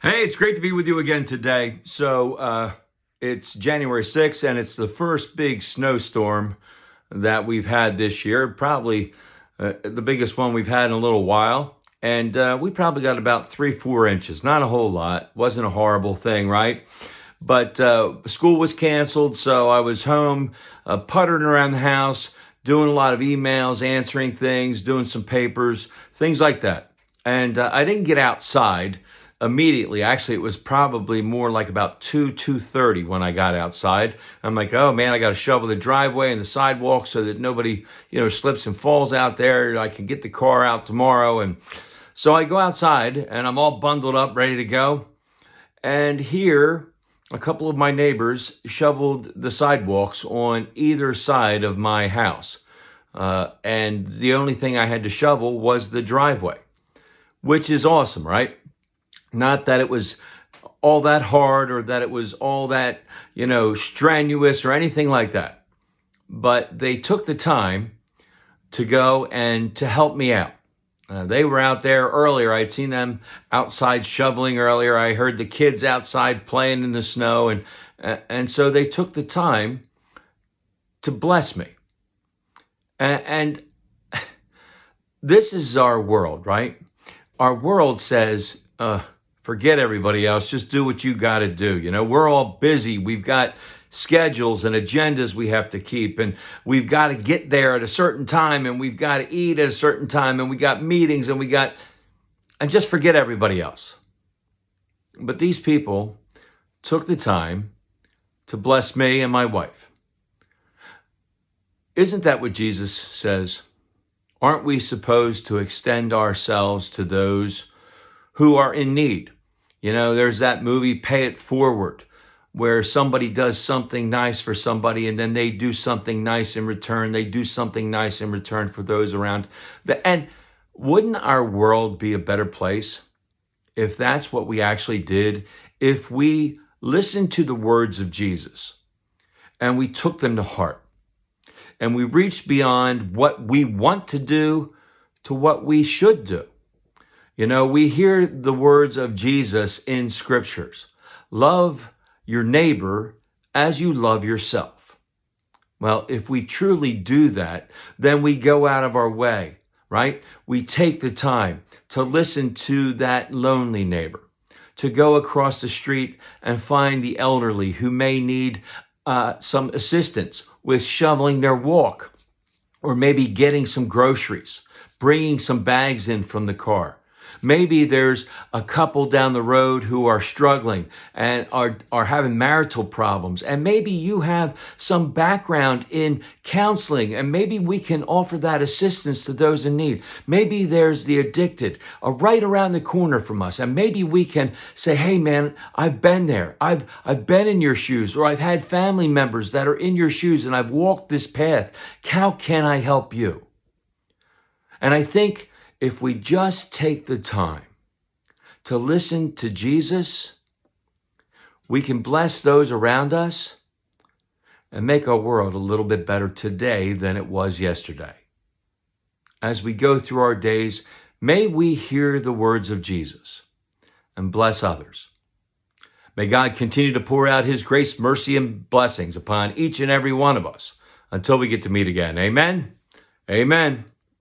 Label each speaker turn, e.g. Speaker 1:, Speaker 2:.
Speaker 1: Hey, it's great to be with you again today. It's January 6th, and it's the first big snowstorm that we've had this year. Probably the biggest one we've had in a little while. And we probably got about 3, 4 inches. Not a whole lot. Wasn't a horrible thing, right? But school was canceled, so I was home puttering around the house, doing a lot of emails, answering things, doing some papers, things like that. And I didn't get outside immediately. Actually, it was probably more like about 2:30 when I got outside. I'm like, oh man, I got to shovel the driveway and the sidewalk so that nobody, slips and falls out there. I can get the car out tomorrow. And so I go outside and I'm all bundled up, ready to go. And here, a couple of my neighbors shoveled the sidewalks on either side of my house. And the only thing I had to shovel was the driveway, which is awesome, right? Not that it was all that hard or that it was all that, strenuous or anything like that. But they took the time to go and to help me out. They were out there earlier. I'd seen them outside shoveling earlier. I heard the kids outside playing in the snow. And so they took the time to bless me. And this is our world, right? Our world says, forget everybody else. Just do what you got to do. We're all busy. We've got schedules and agendas we have to keep, and we've got to get there at a certain time, and we've got to eat at a certain time, and we got meetings, and just forget everybody else. But these people took the time to bless me and my wife. Isn't that what Jesus says? Aren't we supposed to extend ourselves to those who are in need? There's that movie, Pay It Forward, where somebody does something nice for somebody and then they do something nice in return. They do something nice in return for those around. And wouldn't our world be a better place if that's what we actually did? If we listened to the words of Jesus and we took them to heart and we reached beyond what we want to do to what we should do. We hear the words of Jesus in scriptures. Love your neighbor as you love yourself. Well, if we truly do that, then we go out of our way, right? We take the time to listen to that lonely neighbor, to go across the street and find the elderly who may need some assistance with shoveling their walk, or maybe getting some groceries, bringing some bags in from the car. Maybe there's a couple down the road who are struggling and are having marital problems. And maybe you have some background in counseling, and maybe we can offer that assistance to those in need. Maybe there's the addicted right around the corner from us. And maybe we can say, hey man, I've been there. I've been in your shoes, or I've had family members that are in your shoes and I've walked this path. How can I help you? And I think if we just take the time to listen to Jesus, we can bless those around us and make our world a little bit better today than it was yesterday. As we go through our days, may we hear the words of Jesus and bless others. May God continue to pour out his grace, mercy, and blessings upon each and every one of us until we get to meet again. Amen. Amen.